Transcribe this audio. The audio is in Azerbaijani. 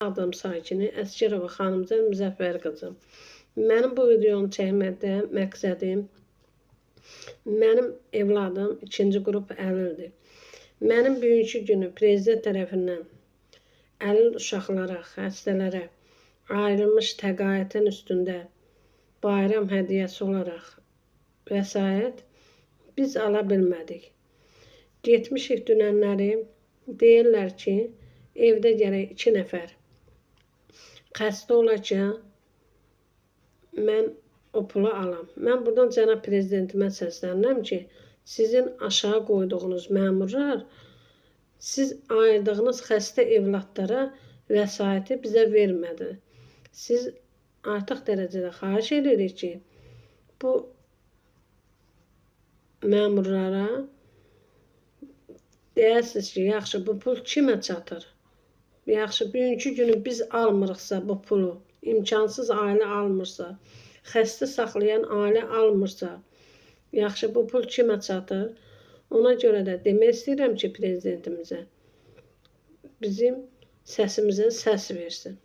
Adım sakini Əskərova xanımcan Müzəffər qızım. Mənim bu videonu çəkməkdə məqsədim, mənim evladım 2-ci qrup əlildir. Mənim bugünkü günü prezident tərəfindən əlil uşaqlara, xəstələrə ayrılmış təqaüdün üstündə bayram hədiyyəsi olaraq vəsait biz ala bilmədik. Getmişik dünənləri, deyirlər ki, evdə gərək 2 nəfər xəstə ola ki, mən o pulu alam. Mən buradan cənab prezidentimə səslənirəm ki, sizin aşağı qoyduğunuz məmurlar siz ayırdığınız xəstə evladlara vəsaiti bizə vermədi. Siz artıq dərəcədə xahiş edirik ki, bu məmurlara deyəsiniz ki, yaxşı bu pul kimə çatır? Yaxşı, bugünkü günü biz almırıqsa bu pulu, imkansız ailə almırsa, xəstə saxlayan ailə almırsa, yaxşı, bu pul kimə çatır? Ona görə də demək istəyirəm ki, prezidentimizə bizim səsimizə səs versin.